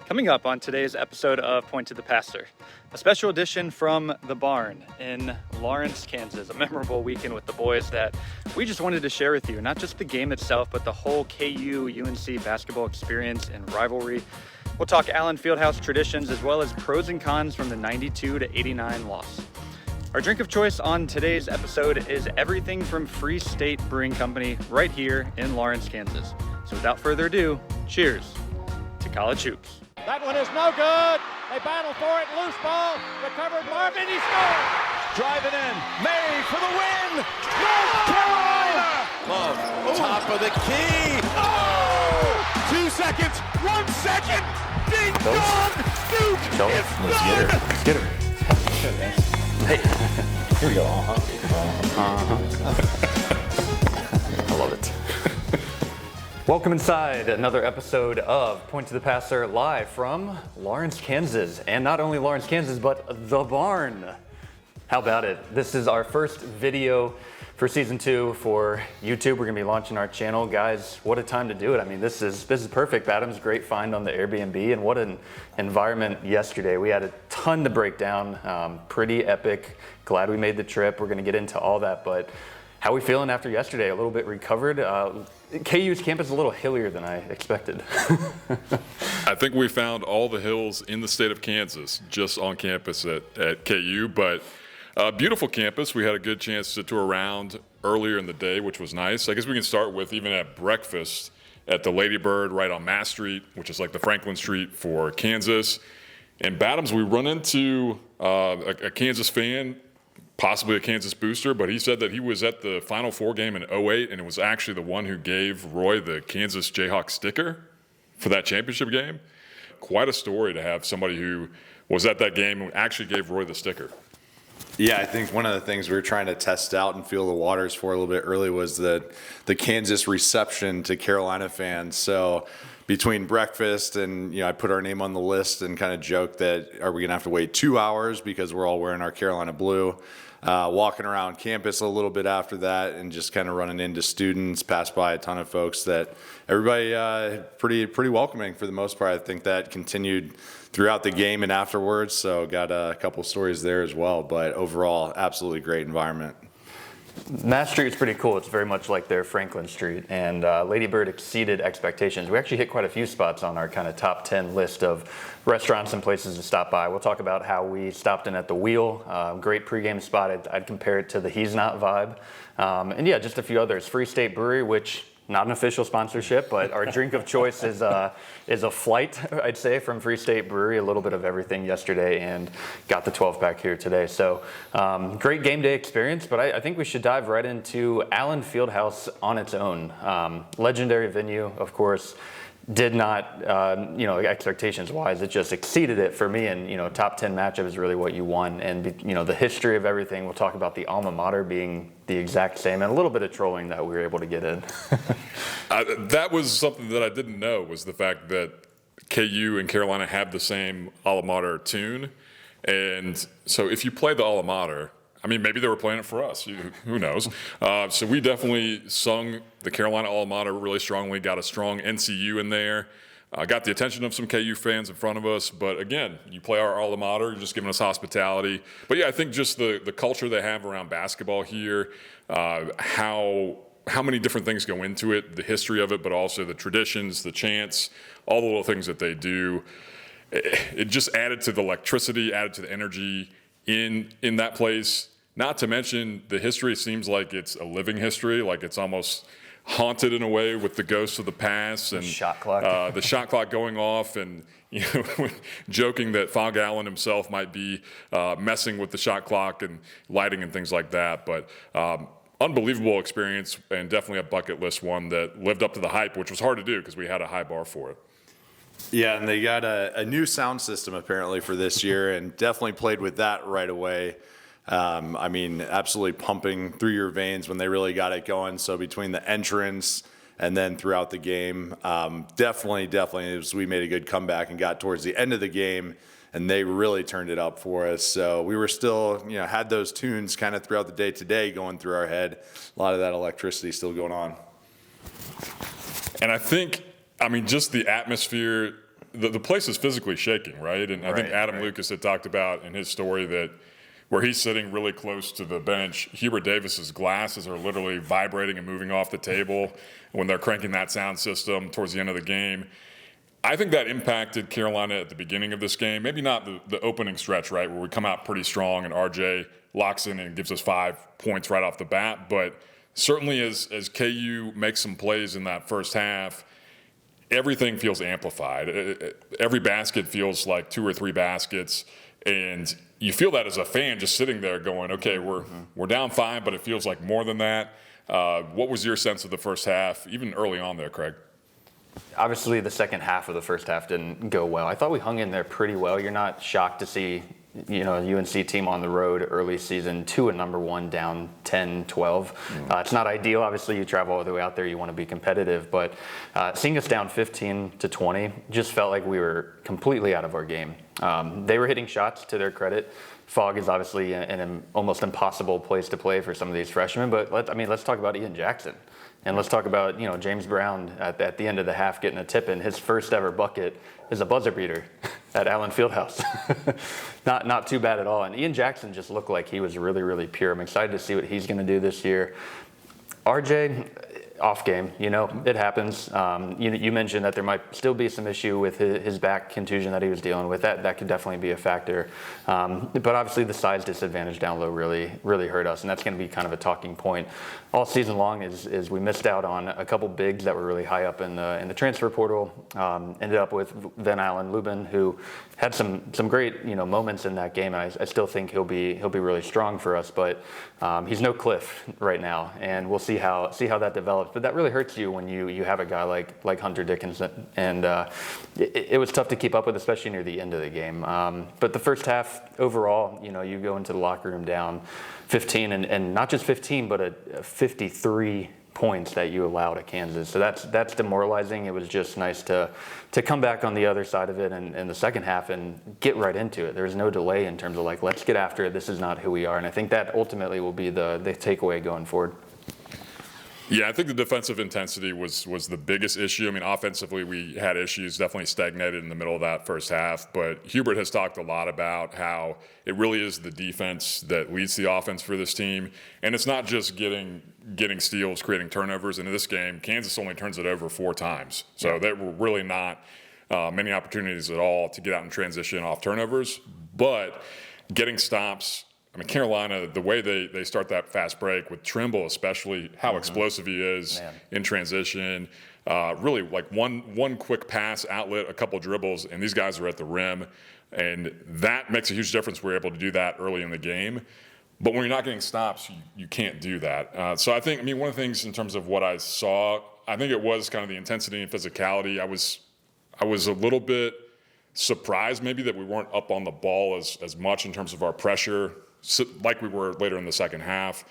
Coming up on today's episode of Point to the Pastor, a special edition from the barn in Lawrence, Kansas, a memorable weekend with the boys that we just wanted to share with you. Not just the game itself, but the whole KU-UNC basketball experience and rivalry. We'll talk Allen Fieldhouse traditions as well as pros and cons from the 92-89 loss. Our drink of choice on today's episode is everything from Free State Brewing Company right here in Lawrence, Kansas. So without further ado, cheers to college hoops. That one is no good. They battle for it. Loose ball. Recovered Marvin. He scores. Driving in. May for the win. North Carolina. Love. Top of the key. Oh! 2 seconds. 1 second. Ding dong. Duke is done. Let's get her. Hey. Here we go. I love it. Welcome inside another episode of Point to the Pastor live from Lawrence, Kansas. And not only Lawrence, Kansas, but the barn. How about it? This is our first video for season 2 for YouTube. We're gonna be launching our channel. Guys, what a time to do it. I mean, this is perfect. Adam's great find on the Airbnb, and what an environment yesterday. We had a ton to break down, pretty epic. Glad we made the trip. We're gonna get into all that, but how are we feeling after yesterday? A little bit recovered. KU's campus is a little hillier than I expected. I think we found all the hills in the state of Kansas just on campus at KU, but beautiful campus. We had a good chance to tour around earlier in the day, which was nice. I guess we can start with even at breakfast at the Lady Bird right on Mass Street, which is like the Franklin Street for Kansas. And Badams, we run into a Kansas fan, possibly a Kansas booster, but he said that he was at the Final Four game in 2008, and it was actually the one who gave Roy the Kansas Jayhawks sticker for that championship game. Quite a story to have somebody who was at that game and actually gave Roy the sticker. Yeah, I think one of the things we were trying to test out and feel the waters for a little bit early was the Kansas reception to Carolina fans. So between breakfast and, I put our name on the list and kind of joked that are we going to have to wait 2 hours because we're all wearing our Carolina blue. Walking around campus a little bit after that and just kind of running into students, passed by a ton of folks that everybody pretty welcoming for the most part. I think that continued throughout the game and afterwards, so got a couple stories there as well, but overall, absolutely great environment. Mass Street is pretty cool. It's very much like their Franklin Street, and Lady Bird exceeded expectations. We actually hit quite a few spots on our kind of top 10 list of restaurants and places to stop by. We'll talk about how we stopped in at the Wheel, great pregame spot. I'd compare it to the He's Not vibe. And yeah, just a few others. Free State Brewery, which not an official sponsorship, but our drink of choice is a flight, I'd say, from Free State Brewery. A little bit of everything yesterday, and got the 12-pack here today. So great game day experience, but I think we should dive right into Allen Fieldhouse on its own. Legendary venue, of course. Did not, expectations-wise, it just exceeded it for me. And, top 10 matchup is really what you want. And, the history of everything, we'll talk about the alma mater being the exact same, and a little bit of trolling that we were able to get in. That was something that I didn't know, was the fact that KU and Carolina have the same alma mater tune. And so if you play the alma mater, maybe they were playing it for us. Who knows? So we definitely sung the Carolina alma mater really strongly, got a strong NCU in there, got the attention of some KU fans in front of us. But again, you play our alma mater, you're just giving us hospitality. But yeah, I think just the culture they have around basketball here, how many different things go into it, the history of it, but also the traditions, the chants, all the little things that they do. It just added to the electricity, added to the energy in that place. Not to mention the history seems like it's a living history, like it's almost haunted in a way with the ghosts of the past and shot clock. The shot clock going off, and joking that Phog Allen himself might be messing with the shot clock and lighting and things like that. But unbelievable experience, and definitely a bucket list one that lived up to the hype, which was hard to do because we had a high bar for it. Yeah, and they got a new sound system apparently for this year, and definitely played with that right away. Absolutely pumping through your veins when they really got it going. So between the entrance and then throughout the game, definitely, we made a good comeback and got towards the end of the game, and they really turned it up for us. So we were still, had those tunes kind of throughout the day today going through our head. A lot of that electricity still going on. And I think, just the atmosphere the place is physically shaking, right? And I think Adam Lucas had talked about in his story that where he's sitting really close to the bench, Hubert Davis's glasses are literally vibrating and moving off the table when they're cranking that sound system towards the end of the game. I think that impacted Carolina at the beginning of this game. Maybe not the opening stretch, right, where we come out pretty strong and RJ locks in and gives us 5 points right off the bat. But certainly as KU makes some plays in that first half, everything feels amplified. Every basket feels like 2 or 3 baskets. And you feel that as a fan just sitting there going, okay, we're down 5, but it feels like more than that. What was your sense of the first half, even early on there, Craig? Obviously, the second half of the first half didn't go well. I thought we hung in there pretty well. You're not shocked to see, a UNC team on the road early season to a number 1 down 10, 12. It's not ideal. Obviously, you travel all the way out there. You want to be competitive. But seeing us down 15-20 just felt like we were completely out of our game. They were hitting shots, to their credit. Phog is obviously in an almost impossible place to play for some of these freshmen. But let's talk about Ian Jackson. And let's talk about, James Brown at the end of the half getting a tip in. His first ever bucket is a buzzer beater at Allen Fieldhouse. Not too bad at all. And Ian Jackson just looked like he was really, really pure. I'm excited to see what he's going to do this year. RJ, off game, it happens. You mentioned that there might still be some issue with his back contusion that he was dealing with. That could definitely be a factor. But obviously the size disadvantage down low really, really hurt us. And that's going to be kind of a talking point all season long is we missed out on a couple bigs that were really high up in the transfer portal. Ended up with Van Allen Lubin, who had some great, moments in that game. And I still think he'll be really strong for us, but he's no Cliff right now. And we'll see how that develops. But that really hurts you when you have a guy like Hunter Dickinson, and it was tough to keep up with, especially near the end of the game. But the first half overall, you go into the locker room down 15, and not just 15, but a 53 points that you allowed to Kansas. So that's demoralizing. It was just nice to come back on the other side of it in the second half and get right into it. There's no delay in terms of let's get after it. This is not who we are, and I think that ultimately will be the takeaway going forward. Yeah, I think the defensive intensity was the biggest issue. I mean, offensively, we had issues, definitely stagnated in the middle of that first half. But Hubert has talked a lot about how it really is the defense that leads the offense for this team. And it's not just getting steals, creating turnovers. And in this game, Kansas only turns it over 4 times. So there were really not many opportunities at all to get out and transition off turnovers. But getting stops, I mean, Carolina, the way they start that fast break with Trimble, especially how explosive he is in transition, really like one quick pass outlet, a couple dribbles, and these guys are at the rim. And that makes a huge difference. We're able to do that early in the game. But when you're not getting stops, you can't do that. So I think, one of the things in terms of what I saw, I think it was kind of the intensity and physicality. I was a little bit surprised maybe that we weren't up on the ball as much in terms of our pressure, like we were later in the second half.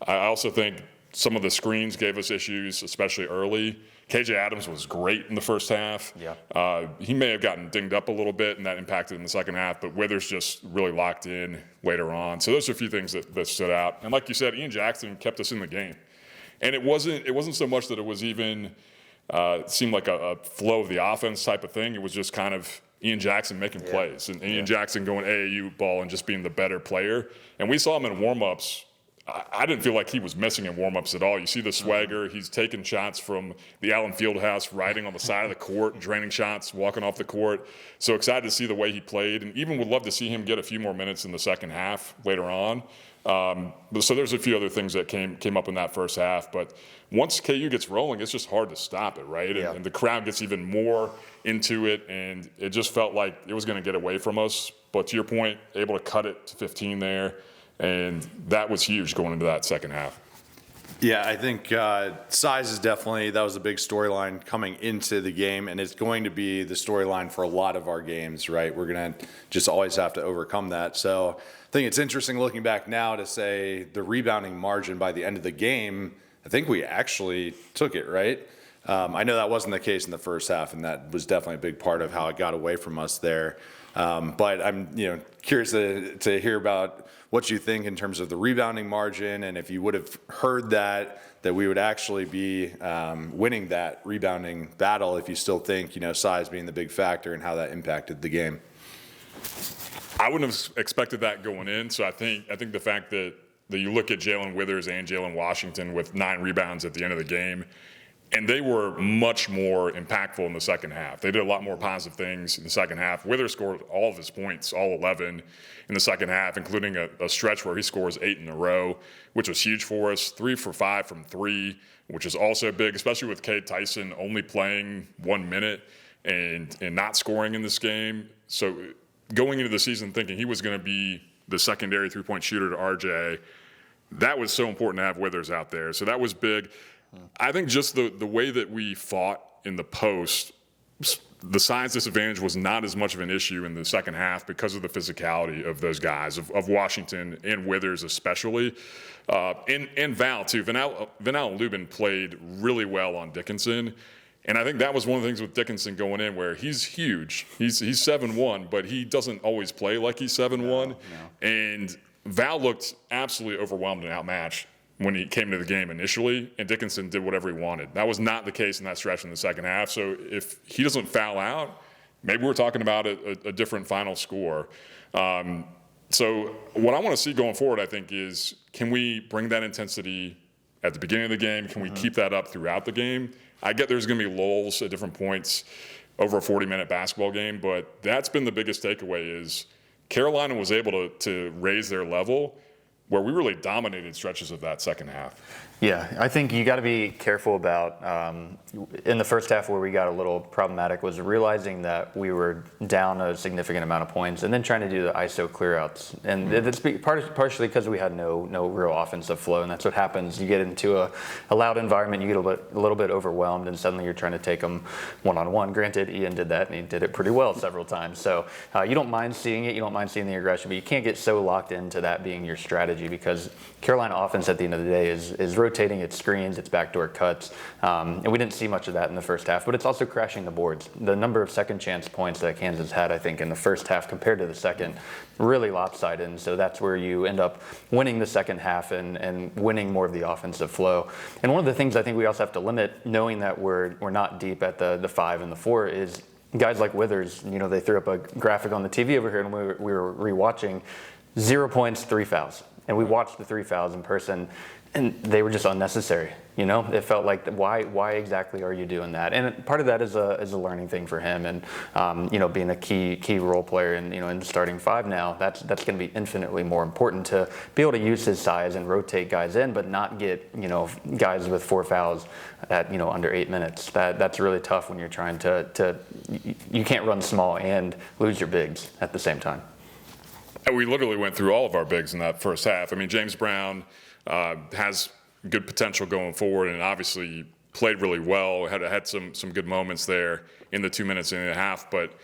I also think some of the screens gave us issues, especially early. KJ Adams was great in the first half. Yeah. He may have gotten dinged up a little bit, and that impacted in the second half, but Withers just really locked in later on. So those are a few things that stood out. And like you said, Ian Jackson kept us in the game. And it wasn't so much that it was even seemed like a flow of the offense type of thing. It was just kind of Ian Jackson making plays, and Ian Jackson going AAU ball and just being the better player. And we saw him in warm-ups. I didn't feel like he was missing in warm-ups at all. You see the swagger. He's taking shots from the Allen Fieldhouse, riding on the side of the court, draining shots, walking off the court. So excited to see the way he played, and even would love to see him get a few more minutes in the second half later on. So there's a few other things that came up in that first half. But once KU gets rolling, it's just hard to stop it, right? And the crowd gets even more into it, and it just felt like it was going to get away from us. But to your point, able to cut it to 15 there, and that was huge going into that second half. Yeah, I think size is definitely, that was a big storyline coming into the game, and it's going to be the storyline for a lot of our games, right? We're going to just always have to overcome that. So I think it's interesting looking back now to say the rebounding margin by the end of the game, I think we actually took it, right? I know that wasn't the case in the first half, and that was definitely a big part of how it got away from us there. But I'm curious to hear about what you think in terms of the rebounding margin, and if you would have heard that that we would actually be winning that rebounding battle if you still think, size being the big factor and how that impacted the game. I wouldn't have expected that going in. So I think the fact that you look at Jalen Withers and Jalen Washington with 9 rebounds at the end of the game, and they were much more impactful in the second half. They did a lot more positive things in the second half. Withers scored all of his points, all 11 in the second half, including a stretch where he scores 8 in a row, which was huge for us. 3 for 5 from 3, which is also big, especially with Cade Tyson only playing 1 minute and not scoring in this game. So going into the season thinking he was going to be the secondary three-point shooter to RJ, that was so important to have Withers out there. So that was big. I think just the way that we fought in the post, the size disadvantage was not as much of an issue in the second half because of the physicality of those guys, of Washington and Withers especially, and Val too. Vanal and Lubin played really well on Dickinson. And I think that was one of the things with Dickinson going in where he's huge. He's 7'1", but he doesn't always play like he's 7'1". No. And Val looked absolutely overwhelmed and outmatched when he came to the game initially, and Dickinson did whatever he wanted. That was not the case in that stretch in the second half. So if he doesn't foul out, maybe we're talking about a different final score. So what I want to see going forward, I think, is can we bring that intensity at the beginning of the game? Can we keep that up throughout the game? I get there's going to be lulls at different points over a 40-minute basketball game, but that's been the biggest takeaway is Carolina was able to raise their level where we really dominated stretches of that second half. Yeah, I think you got to be careful about in the first half where we got a little problematic was realizing that we were down a significant amount of points and then trying to do the ISO clearouts. And it's partially because we had no real offensive flow, and that's what happens. You get into a loud environment, you get a little bit overwhelmed, and suddenly you're trying to take them one-on-one. Granted, Ian did that, and he did it pretty well several times. So you don't mind seeing it, you don't mind seeing the aggression, but you can't get so locked into that being your strategy because Carolina offense at the end of the day is rotating its screens, its backdoor cuts, and we didn't see much of that in the first half, but it's also crashing the boards. The number of second chance points that Kansas had, I think, in the first half compared to the second, really lopsided, and so that's where you end up winning the second half and winning more of the offensive flow. And one of the things I think we also have to limit, knowing that we're not deep at the 5 and the 4, is guys like Withers. They threw up a graphic on the TV over here, and we were rewatching 0 points, 3 fouls. And we watched the 3 fouls in person, and they were just unnecessary. It felt like why exactly are you doing that? And part of that is a learning thing for him, and being a key role player in the starting 5 now. That's going to be infinitely more important to be able to use his size and rotate guys in, but not get guys with 4 fouls at under 8 minutes. That's really tough when you're trying to you can't run small and lose your bigs at the same time. And we literally went through all of our bigs in that first half. I mean, James Brown has good potential going forward, and obviously played really well. Had some good moments there in the 2 minutes and a half, but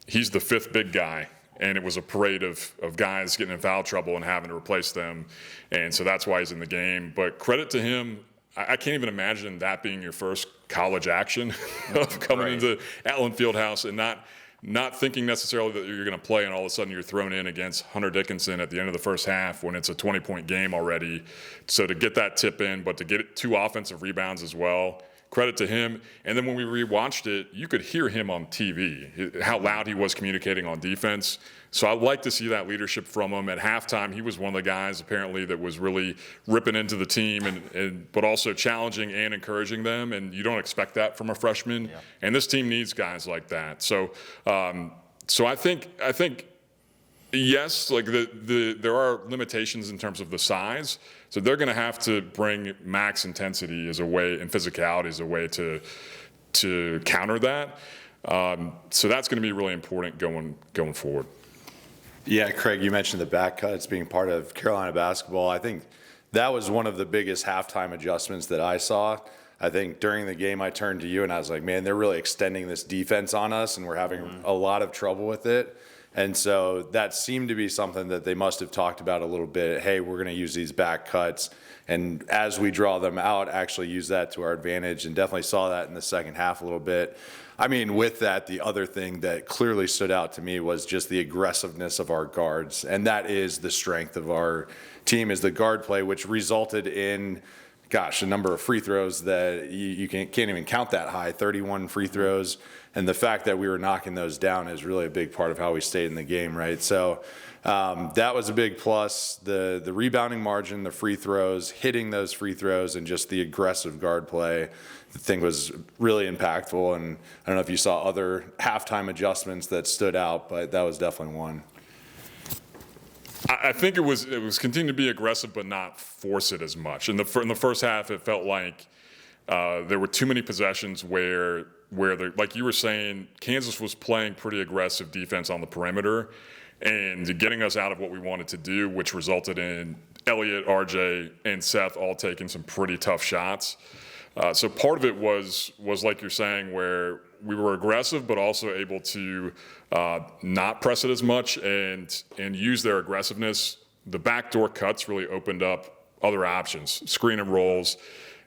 he's the 5th big guy, and it was a parade of guys getting in foul trouble and having to replace them, and so that's why he's in the game. But credit to him. I can't even imagine that being your first college action of coming into Allen Fieldhouse and not thinking necessarily that you're going to play, and all of a sudden you're thrown in against Hunter Dickinson at the end of the first half when it's a 20-point game already. So to get that tip in, but to get 2 offensive rebounds as well, credit to him. And then when we rewatched it, you could hear him on TV, how loud he was communicating on defense. So I'd like to see that leadership from him. At halftime, he was one of the guys apparently that was really ripping into the team, but also challenging and encouraging them. And you don't expect that from a freshman. Yeah. And this team needs guys like that. So, I think yes, like there are limitations in terms of the size. So they're going to have to bring max intensity as a way, and physicality as a way to counter that. So that's going to be really important going forward. Yeah, Craig, you mentioned the back cuts being part of Carolina basketball. I think that was one of the biggest halftime adjustments that I saw. I think during the game I turned to you and I was like, man, they're really extending this defense on us, and we're having a lot of trouble with it. And so that seemed to be something that they must have talked about a little bit. Hey, we're going to use these back cuts, and as we draw them out, actually use that to our advantage, and definitely saw that in the second half a little bit. I mean, with that, the other thing that clearly stood out to me was just the aggressiveness of our guards, and that is the strength of our team, is the guard play, which resulted in a number of free throws that you can't even count that high, 31 free throws. And the fact that we were knocking those down is really a big part of how we stayed in the game, right? So that was a big plus. The rebounding margin, the free throws, hitting those free throws, and just the aggressive guard play, I think was really impactful. And I don't know if you saw other halftime adjustments that stood out, but that was definitely one. I think it was continuing to be aggressive, but not force it as much. In the first half, it felt like there were too many possessions where like you were saying, Kansas was playing pretty aggressive defense on the perimeter and getting us out of what we wanted to do, which resulted in Elliott, RJ, and Seth all taking some pretty tough shots. So part of it was like you're saying, where we were aggressive, but also able to not press it as much and use their aggressiveness. The backdoor cuts really opened up other options, screen and rolls,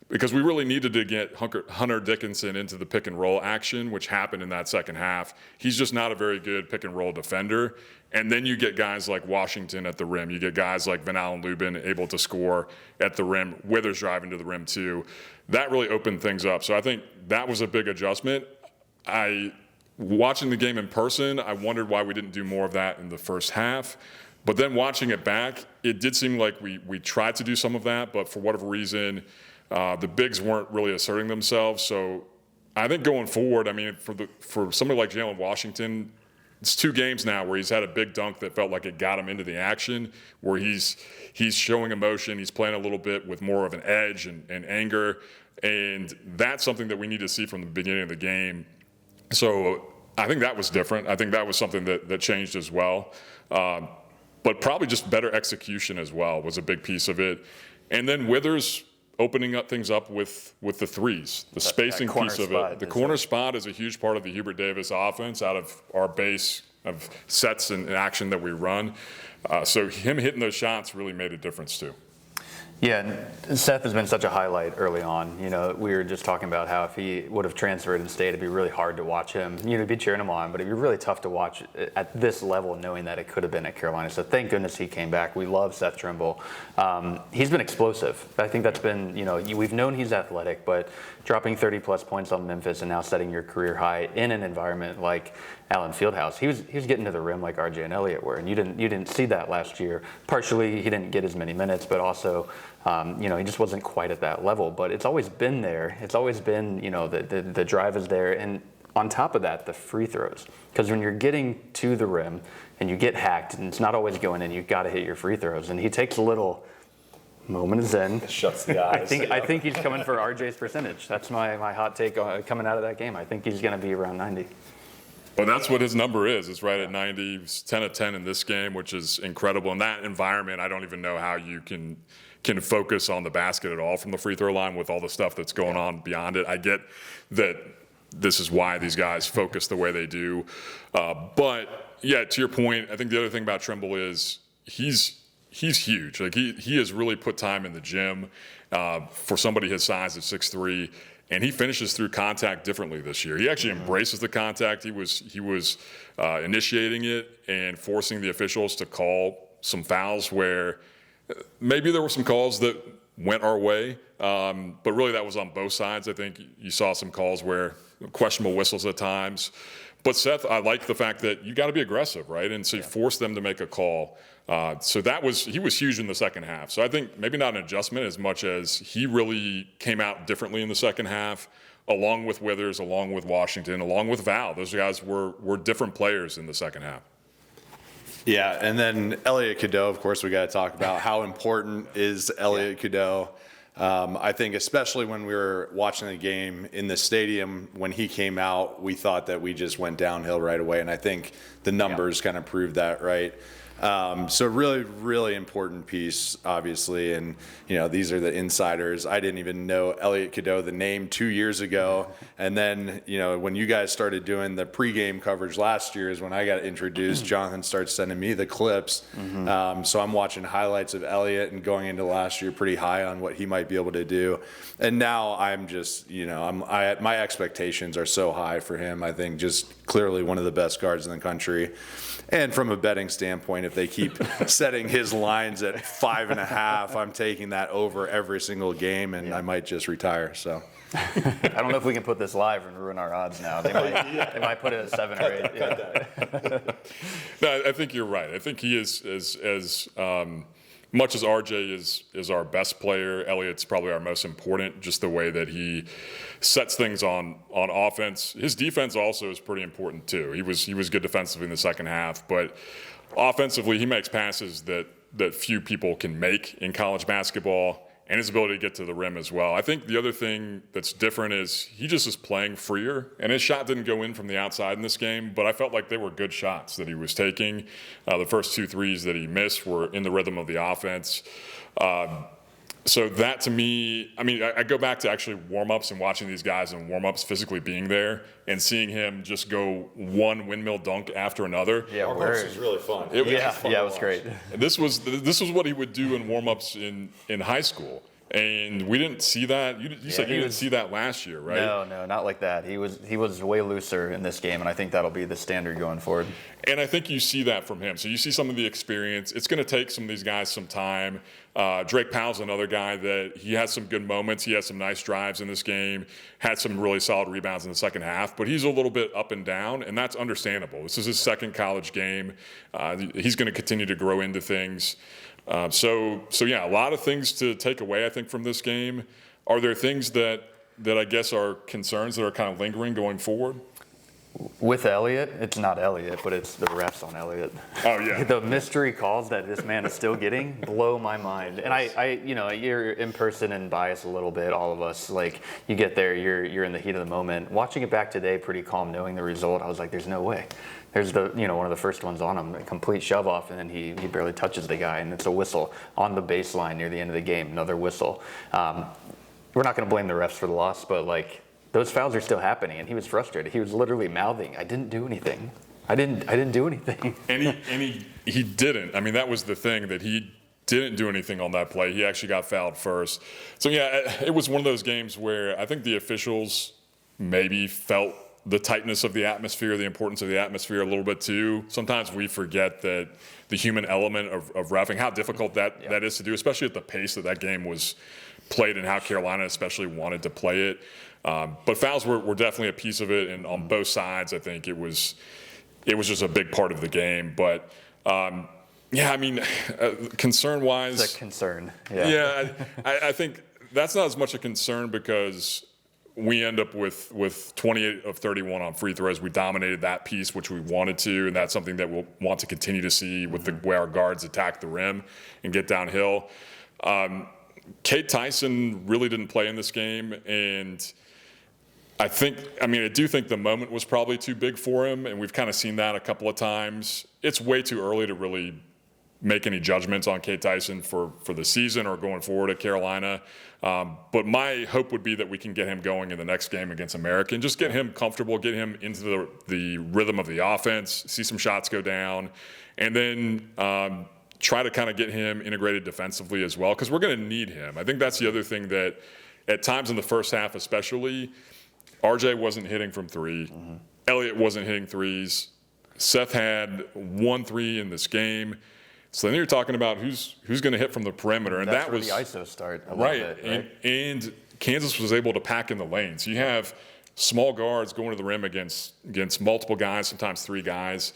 because we really needed to get Hunter Dickinson into the pick and roll action, which happened in that second half. He's just not a very good pick and roll defender. And then you get guys like Washington at the rim. You get guys like Van Allen Lubin able to score at the rim. Withers driving to the rim too. That really opened things up. So I think that was a big adjustment. Watching the game in person, I wondered why we didn't do more of that in the first half. But then watching it back, it did seem like we tried to do some of that, but for whatever reason, the bigs weren't really asserting themselves. So I think going forward, I mean, for somebody like Jalen Washington, it's 2 games now where he's had a big dunk that felt like it got him into the action, where he's showing emotion, he's playing a little bit with more of an edge and anger, and that's something that we need to see from the beginning of the game. So I think that was different. I think that was something that changed as well. But probably just better execution as well was a big piece of it. And then Withers opening up things up with the threes, the spacing piece of it. The corner spot is a huge part of the Hubert Davis offense out of our base of sets and action that we run. So him hitting those shots really made a difference too. Yeah, and Seth has been such a highlight early on. You know, we were just talking about how if he would have transferred and stayed, it'd be really hard to watch him. You know, be cheering him on, but it'd be really tough to watch at this level, knowing that it could have been at Carolina. So thank goodness he came back. We love Seth Trimble. He's been explosive. I think that's been, you know, we've known he's athletic, but dropping 30-plus points on Memphis and now setting your career high in an environment like Allen Fieldhouse, he was getting to the rim like RJ and Elliott were, and you didn't see that last year. Partially, he didn't get as many minutes, but also, you know, he just wasn't quite at that level. But it's always been there. It's always been, you know, the drive is there, and on top of that, the free throws. Because when you're getting to the rim and you get hacked, and it's not always going in, you've got to hit your free throws. And he takes a little moment is in. Shuts the eyes. I think he's coming for RJ's percentage. That's my hot take coming out of that game. I think he's going to be around 90. Well, that's what his number is. It's right at 90. He's 10 of 10 in this game, which is incredible. In that environment, I don't even know how you can focus on the basket at all from the free throw line with all the stuff that's going on beyond it. I get that this is why these guys focus the way they do. But, yeah, to your point, I think the other thing about Trimble is he's huge. Like he has really put time in the gym for somebody his size at 6'3", and he finishes through contact differently this year. He actually embraces the contact. He was initiating it and forcing the officials to call some fouls where maybe there were some calls that went our way, but really that was on both sides. I think you saw some calls where questionable whistles at times. But Seth, I like the fact that you got to be aggressive, right? And so you force them to make a call. So he was huge in the second half. So I think maybe not an adjustment as much as he really came out differently in the second half, along with Withers, along with Washington, along with Val. Those guys were different players in the second half. Yeah, and then Elliott Cadeau, of course, we got to talk about how important is Elliott Cadeau. I think especially when we were watching the game in the stadium, when he came out, we thought that we just went downhill right away, and I think the numbers kind of proved that, right? So really, really important piece, obviously, and you know these are the insiders. I didn't even know Elliott Cadeau, the name, 2 years ago, and then you know when you guys started doing the pregame coverage last year is when I got introduced. Jonathan starts sending me the clips, so I'm watching highlights of Elliott and going into last year pretty high on what he might might be able to do. And now I'm just, my expectations are so high for him. I think just clearly one of the best guards in the country. And from a betting standpoint, if they keep setting his lines at 5.5, I'm taking that over every single game, and I might just retire. So I don't know if we can put this live and ruin our odds now. They might put it at 7 or 8. Yeah. No, I think you're right. I think he is as much as RJ is our best player, Elliott's probably our most important, just the way that he sets things on offense. His defense also is pretty important too. He was good defensively in the second half, but offensively he makes passes that few people can make in college basketball, and his ability to get to the rim as well. I think the other thing that's different is he just is playing freer, and his shot didn't go in from the outside in this game, but I felt like they were good shots that he was taking. The first 2 threes that he missed were in the rhythm of the offense. So that to me, I go back to actually warm-ups and watching these guys in warm-ups, physically being there and seeing him just go one windmill dunk after another. Yeah, warm-ups was really fun. It was great. And this was what he would do in warm-ups in high school. And we didn't see that. You said you didn't see that last year, right? No, not like that. He was way looser in this game, and I think that'll be the standard going forward. And I think you see that from him. So you see some of the experience. It's going to take some of these guys some time. Drake Powell's another guy that he has some good moments. He has some nice drives in this game, had some really solid rebounds in the second half, but he's a little bit up and down, and that's understandable. This is his second college game. He's going to continue to grow into things. So yeah, a lot of things to take away, I think, from this game. Are there things that I guess are concerns that are kind of lingering going forward? With Elliott, it's not Elliott, but it's the refs on Elliott. Oh yeah. The mystery calls that this man is still getting blow my mind. And I you're in person and biased a little bit, all of us. Like, you get there, you're in the heat of the moment. Watching it back today, pretty calm, knowing the result, I was like, there's no way. There's one of the first ones on him, a complete shove off, and then he barely touches the guy, and it's a whistle on the baseline near the end of the game, another whistle. We're not going to blame the refs for the loss, but those fouls are still happening, and he was frustrated. He was literally mouthing, "I didn't do anything. I didn't do anything." And he didn't. I mean, that was the thing, that he didn't do anything on that play. He actually got fouled first. So yeah, it was one of those games where I think the officials maybe felt the tightness of the atmosphere, the importance of the atmosphere a little bit too. Sometimes we forget that the human element of reffing, how difficult that is to do, especially at the pace that game was played and how Carolina especially wanted to play it. But fouls were definitely a piece of it, and on both sides, I think it was just a big part of the game. But concern-wise, it's a concern. Yeah, I think that's not as much a concern because we end up with 28 of 31 on free throws. We dominated that piece, which we wanted to, and that's something that we'll want to continue to see with the way our guards attack the rim and get downhill. Cade Tyson really didn't play in this game, and I do think the moment was probably too big for him, and we've kind of seen that a couple of times. It's way too early to really make any judgments on Cade Tyson for the season or going forward at Carolina. But my hope would be that we can get him going in the next game against American, just get him comfortable, get him into the rhythm of the offense, see some shots go down, and then try to kind of get him integrated defensively as well, because we're going to need him. I think that's the other thing, that at times in the first half especially, RJ wasn't hitting from three. Mm-hmm. Elliott wasn't hitting threes. Seth had 1 3 in this game. So then you're talking about who's going to hit from the perimeter, and that's that was the ISO start. Right. And Kansas was able to pack in the lane. So you have small guards going to the rim against multiple guys, sometimes 3 guys.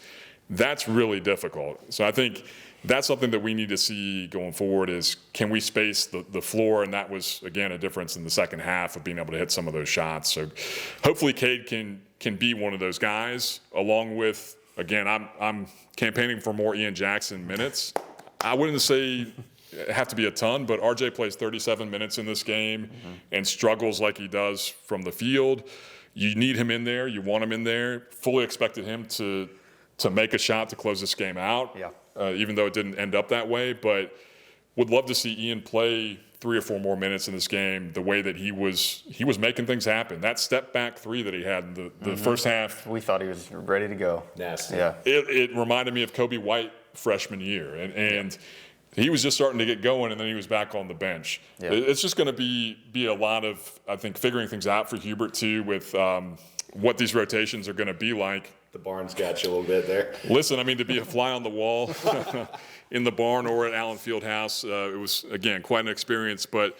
That's really difficult. So I think that's something that we need to see going forward, is can we space the floor? And that was, again, a difference in the second half of being able to hit some of those shots. So hopefully Cade can be one of those guys, along with, again, I'm campaigning for more Ian Jackson minutes. I wouldn't say it have to be a ton, but RJ plays 37 minutes in this game and struggles like he does from the field. You need him in there. You want him in there. Fully expected him to make a shot to close this game out, even though it didn't end up that way. But would love to see Ian play 3 or 4 more minutes in this game, the way that he was making things happen. That step back 3 that he had in the first half. We thought he was ready to go. Nasty. Yeah. It reminded me of Kobe White freshman year. And he was just starting to get going, and then he was back on the bench. Yeah. It's just going to be a lot of, I think, figuring things out for Hubert too, with what these rotations are going to be like. The barn's got you a little bit there. Listen, I mean, to be a fly on the wall in the barn or at Allen Fieldhouse, it was, again, quite an experience. But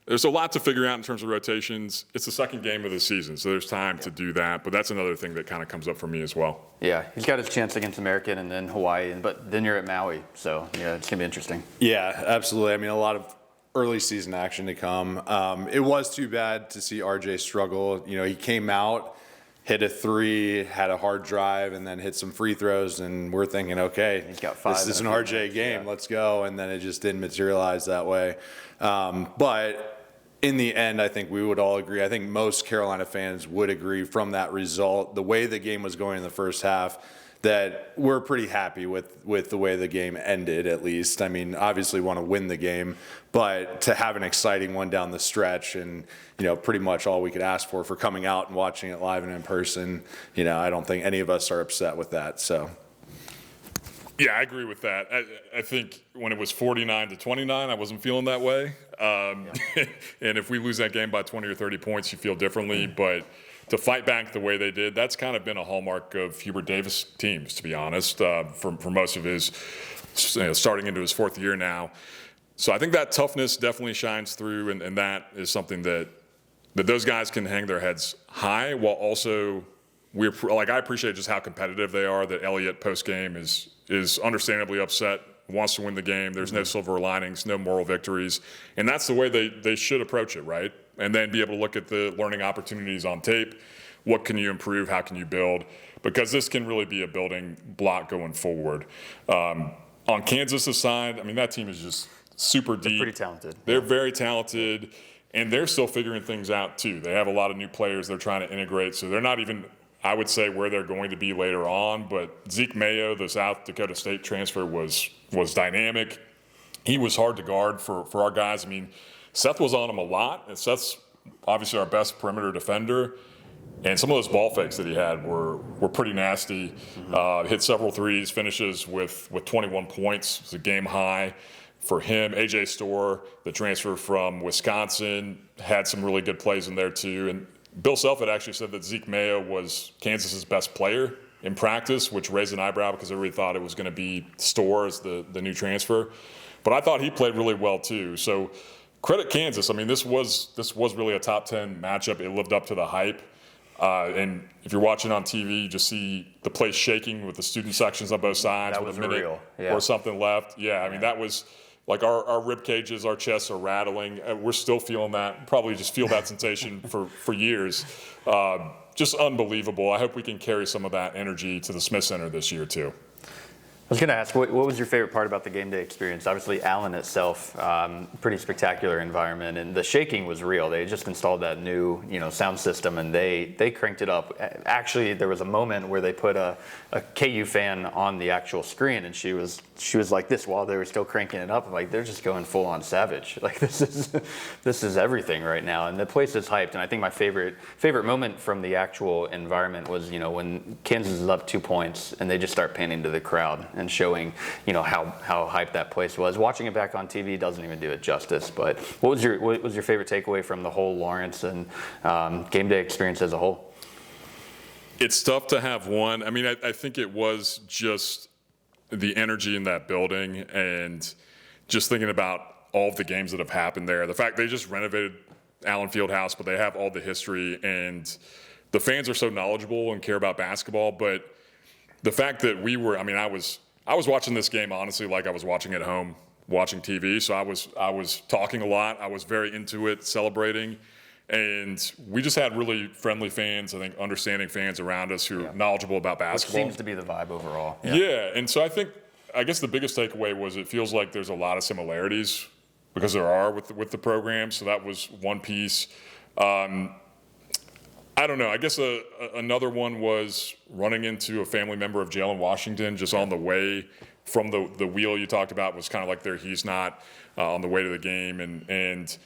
there's a lot to figure out in terms of rotations. It's the second game of the season, so there's time to do that. But that's another thing that kind of comes up for me as well. Yeah, he's got his chance against American and then Hawaii, but then you're at Maui. So, yeah, it's going to be interesting. Yeah, absolutely. I mean, a lot of early season action to come. It was too bad to see RJ struggle. You know, he came out, hit a three, had a hard drive, and then hit some free throws, and we're thinking, okay, He's got 5 this is an in a few RJ minutes, game, yeah. let's go, and then it just didn't materialize that way. But in the end, I think we would all agree, I think most Carolina fans would agree from that result, the way the game was going in the first half, that we're pretty happy with the way the game ended, at least. I mean, obviously want to win the game, but to have an exciting one down the stretch and, you know, pretty much all we could ask for coming out and watching it live and in person, you know, I don't think any of us are upset with that, so. Yeah, I agree with that. I think when it was 49-29, I wasn't feeling that way. And if we lose that game by 20 or 30 points, you feel differently. But to fight back the way they did, that's kind of been a hallmark of Hubert Davis teams, to be honest, for most of his, starting into his 4th year now. So I think that toughness definitely shines through, and that is something that those guys can hang their heads high while also I appreciate just how competitive they are, that Elliott post-game is understandably upset, wants to win the game. There's no silver linings, no moral victories. And that's the way they should approach it, right? And then be able to look at the learning opportunities on tape. What can you improve? How can you build? Because this can really be a building block going forward. On Kansas' side, I mean, that team is just super deep. Pretty talented. They're very talented, and they're still figuring things out too. They have a lot of new players they're trying to integrate, so they're not even, I would say, where they're going to be later on. But Zeke Mayo, the South Dakota State transfer, was dynamic. He was hard to guard for our guys. I mean, Seth was on him a lot, and Seth's obviously our best perimeter defender. And some of those ball fakes that he had were pretty nasty. Hit several threes, finishes with 21 points. It's a game high for him. AJ Storr, the transfer from Wisconsin, had some really good plays in there too. And Bill Self had actually said that Zeke Mayo was Kansas's best player in practice, which raised an eyebrow because everybody thought it was going to be Storr as the new transfer. But I thought he played really well too. So credit Kansas. I mean, this was really a top 10 matchup. It lived up to the hype. And if you're watching on TV, you just see the place shaking with the student sections on both sides. That with was a minute real. Yeah. or something left. Yeah, I mean, that was like our rib cages, our chests are rattling. We're still feeling that. Probably just feel that sensation for years. Just unbelievable. I hope we can carry some of that energy to the Smith Center this year too. I was going to ask, what was your favorite part about the game day experience? Obviously, Allen itself, pretty spectacular environment, and the shaking was real. They just installed that new, sound system, and they cranked it up. Actually, there was a moment where they put a KU fan on the actual screen, and she was like this while they were still cranking it up. I'm like, they're just going full on savage. Like this is everything right now, and the place is hyped. And I think my favorite moment from the actual environment was, when Kansas is up 2 points and they just start panning to the crowd and showing, how hyped that place was. Watching it back on TV doesn't even do it justice. But what was your favorite takeaway from the whole Lawrence and game day experience as a whole? It's tough to have one. I mean, I think it was just the energy in that building and just thinking about all of the games that have happened there. The fact they just renovated Allen Fieldhouse, but they have all the history, and the fans are so knowledgeable and care about basketball. But the fact that I was watching this game, honestly, like I was watching at home, watching TV. So I was talking a lot. I was very into it, celebrating. And we just had really friendly fans, I think understanding fans around us who are knowledgeable about basketball. Which seems to be the vibe overall. Yeah, and so I guess the biggest takeaway was it feels like there's a lot of similarities because there are with the program. So that was one piece. I don't know. I guess another one was running into a family member of Jalen Washington just on the way from the wheel you talked about was kind of like he's not on the way to the game, and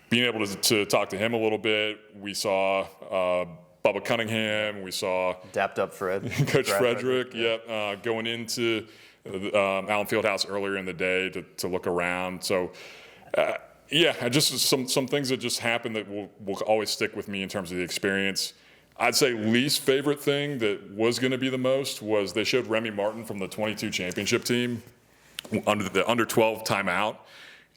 being able to talk to him a little bit. We saw Bubba Cunningham. We saw Dapped up Fred. Coach Brad Frederick, going into Allen Fieldhouse earlier in the day to look around. So, just some things that just happened that will always stick with me in terms of the experience. I'd say least favorite thing that was going to be the most was they showed Remy Martin from the 22 championship team under the under 12 timeout,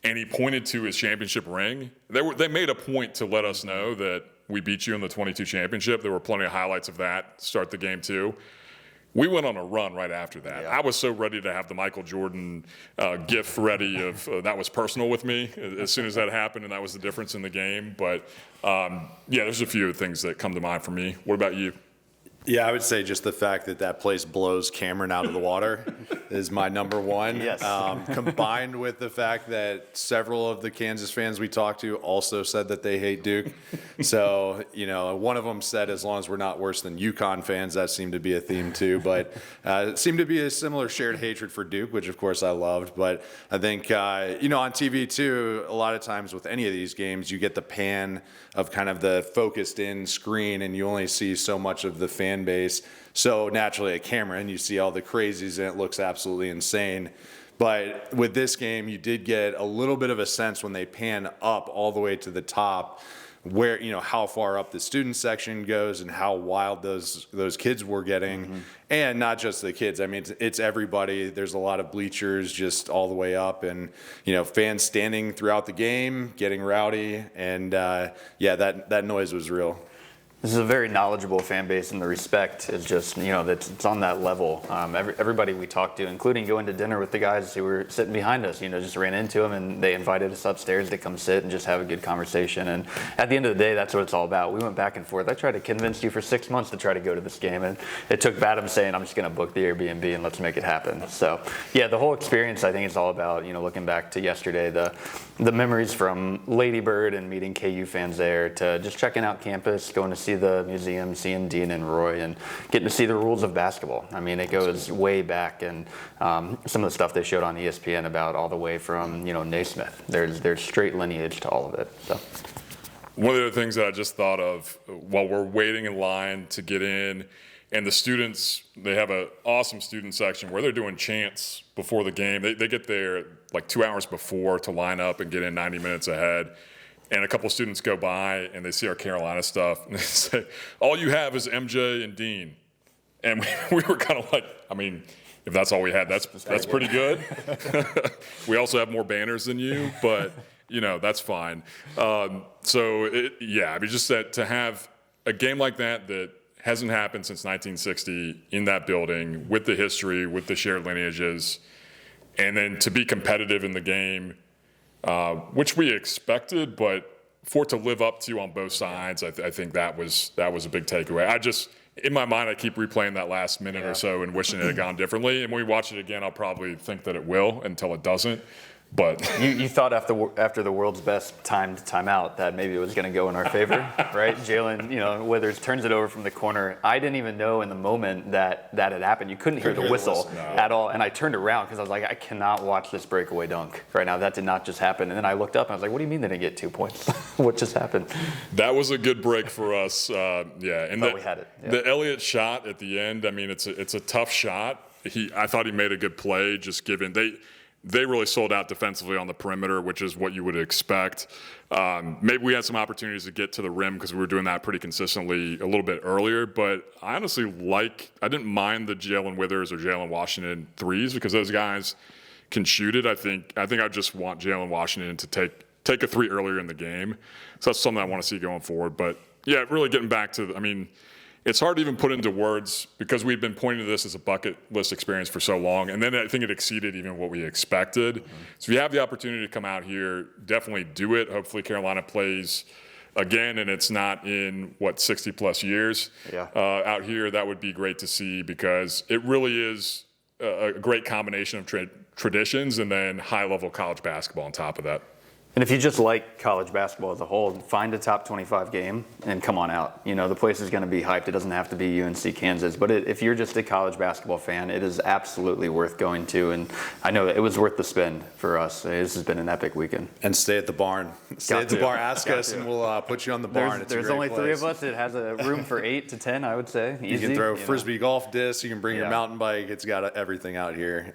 and he pointed to his championship ring. They made a point to let us know that we beat you in the 22 championship. There were plenty of highlights of that to start the game too. We went on a run right after that. Yeah. I was so ready to have the Michael Jordan gif ready of that was personal with me as soon as that happened, and that was the difference in the game. But there's a few things that come to mind for me. What about you? Yeah, I would say just the fact that place blows Cameron out of the water is my number one. Yes. Combined with the fact that several of the Kansas fans we talked to also said that they hate Duke. So, one of them said as long as we're not worse than UConn fans, that seemed to be a theme too. But it seemed to be a similar shared hatred for Duke, which of course I loved. But I think, on TV too, a lot of times with any of these games, you get the pan of kind of the focused in screen and you only see so much of the fan base. So naturally at Cameron, you see all the crazies and it looks absolutely insane. But with this game, you did get a little bit of a sense when they pan up all the way to the top where, how far up the student section goes and how wild those kids were getting. Mm-hmm. And not just the kids. I mean, it's everybody. There's a lot of bleachers just all the way up and, fans standing throughout the game, getting rowdy. And that noise was real. This is a very knowledgeable fan base, and the respect is just, that it's on that level. Everybody we talked to, including going to dinner with the guys who were sitting behind us, just ran into them, and they invited us upstairs to come sit and just have a good conversation. And at the end of the day, that's what it's all about. We went back and forth. I tried to convince you for 6 months to try to go to this game, and it took Badham saying, I'm just going to book the Airbnb and let's make it happen. So, the whole experience, I think, is all about, looking back to yesterday, the memories from Lady Bird and meeting KU fans there to just checking out campus, going to see the museum, seeing Dean and Roy, and getting to see the rules of basketball. I mean, it goes way back, and some of the stuff they showed on ESPN about all the way from, Naismith. There's straight lineage to all of it. So. One of the things that I just thought of while we're waiting in line to get in, and the students, they have an awesome student section where they're doing chants before the game. They get there like 2 hours before to line up and get in 90 minutes ahead. And a couple of students go by and they see our Carolina stuff and they say, all you have is MJ and Dean. And we were kind of like, I mean, if that's all we had, that's pretty good. We also have more banners than you, but that's fine. Just that to have a game like that hasn't happened since 1960 in that building with the history, with the shared lineages, and then to be competitive in the game, which we expected, but for it to live up to on both sides, I think that was a big takeaway. In my mind, I keep replaying that last minute or so and wishing it had gone differently. And when we watch it again, I'll probably think that it will until it doesn't. But you thought after the world's best timed timeout that maybe it was going to go in our favor, right? Jalen, Withers turns it over from the corner. I didn't even know in the moment that had happened. You couldn't hear the whistle at all. And I turned around because I was like, I cannot watch this breakaway dunk right now. That did not just happen. And then I looked up and I was like, what do you mean they didn't get 2 points? What just happened? That was a good break for us. And we had it. Yeah. The Elliott shot at the end, I mean, it's a tough shot. I thought he made a good play, just given they really sold out defensively on the perimeter, which is what you would expect. Maybe we had some opportunities to get to the rim because we were doing that pretty consistently a little bit earlier. But I honestly I didn't mind the Jalen Withers or Jalen Washington threes because those guys can shoot it. I think I just want Jalen Washington to take a three earlier in the game. So that's something I want to see going forward. But yeah, really getting back to, it's hard to even put into words because we've been pointing to this as a bucket list experience for so long. And then I think it exceeded even what we expected. Mm-hmm. So if you have the opportunity to come out here, definitely do it. Hopefully Carolina plays again, and it's not in 60 plus years out here. That would be great to see because it really is a great combination of traditions and then high level college basketball on top of that. And if you just like college basketball as a whole, find a top 25 game and come on out. You know, the place is going to be hyped. It doesn't have to be UNC Kansas. But if you're just a college basketball fan, it is absolutely worth going to. And I know it was worth the spend for us. This has been an epic weekend. And stay at the barn. Stay at the barn. Ask us, and we'll put you on the barn. There's only 3 of us. It has a room for 8 to 10, I would say. Easy, you can throw frisbee golf discs. You can bring your Yeah. mountain bike. It's got everything out here.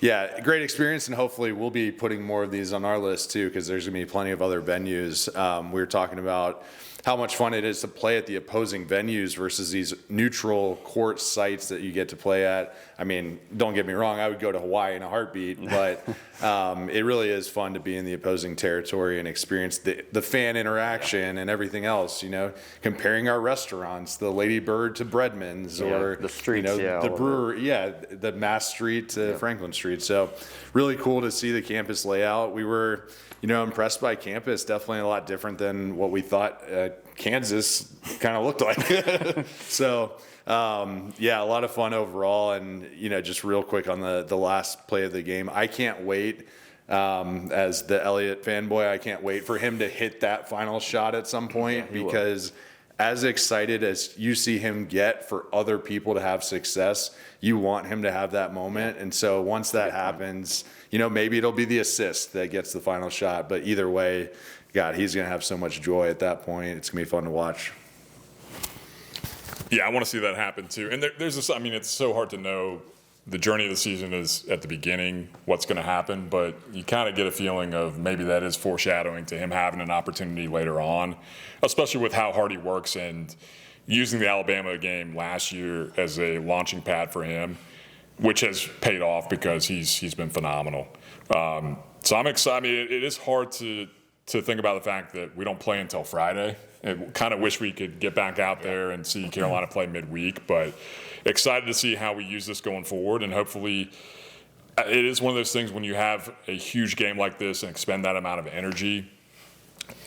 Yeah, great experience, and hopefully we'll be putting more of these on our list too, because there's going to be plenty of other venues. We were talking about how much fun it is to play at the opposing venues versus these neutral court sites that you get to play at. I mean, don't get me wrong, I would go to Hawaii in a heartbeat, but it really is fun to be in the opposing territory and experience the fan interaction and everything else, you know, comparing our restaurants, the Lady Bird to Breadman's, or the streets, the Brewery, the Mass Street to Franklin Street. So really cool to see the campus layout. We were, impressed by campus. Definitely a lot different than what we thought Kansas kind of looked like. So, a lot of fun overall. And, just real quick on the last play of the game, I can't wait. As the Elliott fanboy, I can't wait for him to hit that final shot at some point, because as excited as you see him get for other people to have success, you want him to have that moment. And so once that happens, maybe it'll be the assist that gets the final shot. But either way, God, he's going to have so much joy at that point. It's going to be fun to watch. Yeah, I want to see that happen too. And there's this, it's so hard to know. The journey of the season is at the beginning, what's going to happen, but you kind of get a feeling of maybe that is foreshadowing to him having an opportunity later on, especially with how hard he works and using the Alabama game last year as a launching pad for him, which has paid off because he's been phenomenal. So I'm excited. It is hard to think about the fact that we don't play until Friday. I kind of wish we could get back out there and see Carolina play midweek, but excited to see how we use this going forward. And hopefully it is one of those things when you have a huge game like this and expend that amount of energy,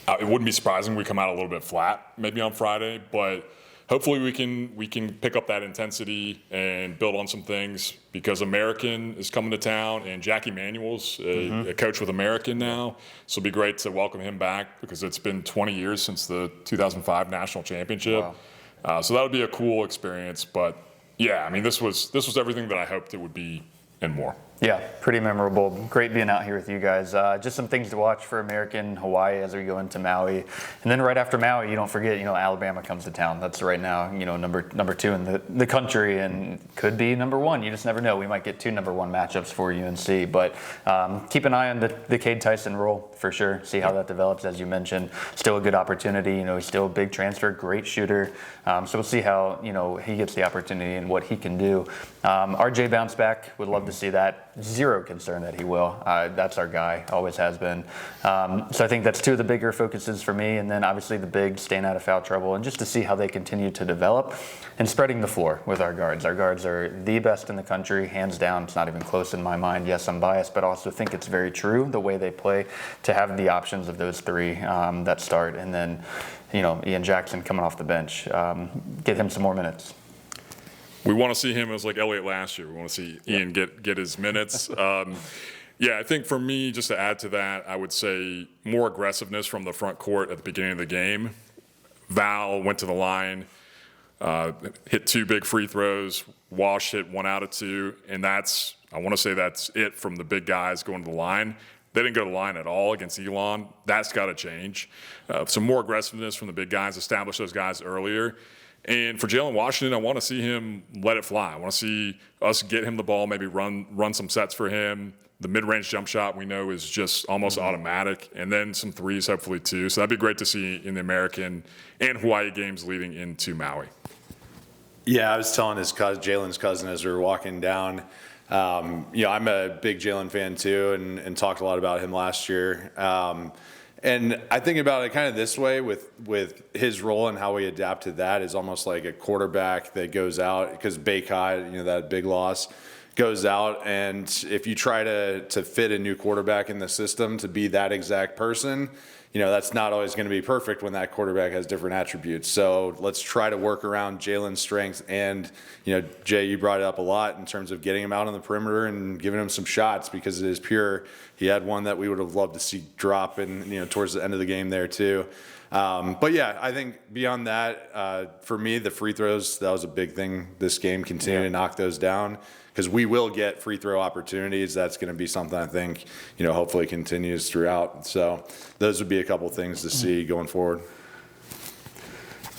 it wouldn't be surprising we come out a little bit flat maybe on Friday, but hopefully we can pick up that intensity and build on some things, because American is coming to town and Jackie Manuel's a coach with American now. So it'll be great to welcome him back, because it's been 20 years since the 2005 national championship. Wow. So that would be a cool experience. But yeah, this was everything that I hoped it would be and more. Yeah, pretty memorable. Great being out here with you guys. Just some things to watch for American Hawaii as we go into Maui. And then right after Maui, you don't forget, Alabama comes to town. That's right now, number 2 in the country, and could be number 1. You just never know. We might get 2 number 1 matchups for UNC. But keep an eye on the Cade Tyson role for sure. See how that develops, as you mentioned. Still a good opportunity. He's still a big transfer, great shooter. So we'll see how, he gets the opportunity and what he can do. RJ bounce back. Would love to see that. Zero concern that he will. That's our guy, always has been. So I think that's 2 of the bigger focuses for me. And then obviously the big staying out of foul trouble, and just to see how they continue to develop and spreading the floor with our guards. Our guards are the best in the country, hands down. It's not even close in my mind. Yes, I'm biased, but I also think it's very true the way they play, to have the options of those 3 that start. And then, Ian Jackson coming off the bench, get him some more minutes. We want to see him as like Elliott last year. We want to see Ian get his minutes. I think for me, just to add to that, I would say more aggressiveness from the front court at the beginning of the game. Val went to the line, hit 2 big free throws. Wash hit 1 out of 2, and I want to say that's it from the big guys going to the line. They didn't go to the line at all against Elon. That's got to change. Some more aggressiveness from the big guys, establish those guys earlier. And for Jalen Washington, I want to see him let it fly. I want to see us get him the ball, maybe run some sets for him. The mid-range jump shot we know is just almost automatic, and then some threes hopefully too. So that'd be great to see in the American and Hawaii games leading into Maui. Yeah, I was telling Jalen's cousin as we were walking down. I'm a big Jalen fan too, and talked a lot about him last year. And I think about it kind of this way with his role and how we adapt to that is almost like a quarterback that goes out, because Baycott, that big loss, goes out, and if you try to fit a new quarterback in the system to be that exact person, that's not always going to be perfect when that quarterback has different attributes. So let's try to work around Jalen's strengths. And, Jay, you brought it up a lot in terms of getting him out on the perimeter and giving him some shots because it is pure. He had one that we would have loved to see drop in, towards the end of the game there too. But yeah, I think beyond that, for me, the free throws, that was a big thing this game, continuing to knock those down. Because we will get free throw opportunities. That's going to be something I think, hopefully continues throughout. So those would be a couple things to see going forward.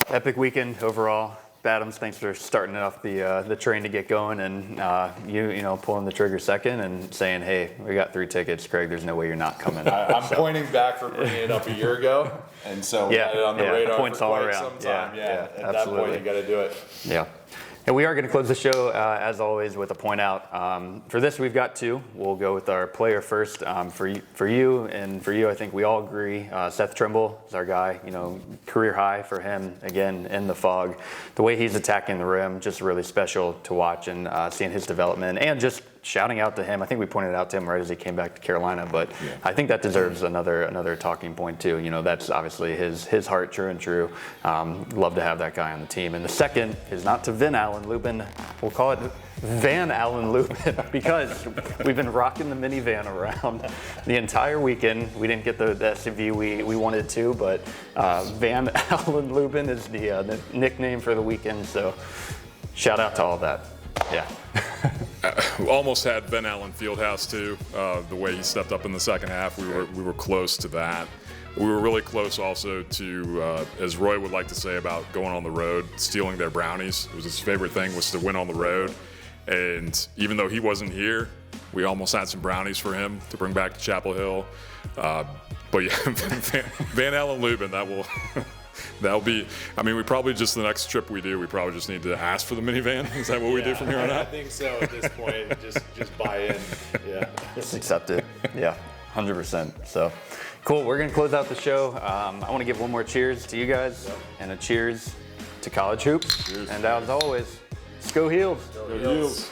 Epic weekend overall. Adams, thanks for starting off the train to get going, and you pulling the trigger second and saying, "Hey, we got 3 tickets, Craig. There's no way you're not coming." I'm pointing back for bringing it up a year ago, and so we had it on the radar points for all quite around. some time. At absolutely. that point, you got to do it. Yeah. And we are going to close the show, as always, with a point out. For this, we've got 2. We'll go with our player first. For you, I think we all agree. Seth Trimble is our guy. Career high for him, again, in the Phog. The way he's attacking the rim, just really special to watch, and seeing his development, and just shouting out to him. I think we pointed out to him right as he came back to Carolina, but I think that deserves another talking point too. That's obviously his heart, true and true. Love to have that guy on the team. And the second is not to Van Allen Lubin. We'll call it Van Allen Lubin because we've been rocking the minivan around the entire weekend. We didn't get the SUV we wanted to, but Van Allen Lubin is the nickname for the weekend. So shout out to all that. Yeah. Almost had Ben Allen Fieldhouse too. The way he stepped up in the second half, we were close to that. We were really close also to, as Roy would like to say about going on the road, stealing their brownies. It was his favorite thing was to win on the road. And even though he wasn't here, we almost had some brownies for him to bring back to Chapel Hill. But yeah, Van Allen Lubin, that'll be, we probably just the next trip we do, we probably just need to ask for the minivan. Is that what we do from here on out? I think so at this point. just buy in. Yeah. Just accept it. Yeah, 100%. So cool. We're going to close out the show. I want to give one more cheers to you guys and a cheers to college hoops. Cheers. And as always, let's go Heels. Go Heels.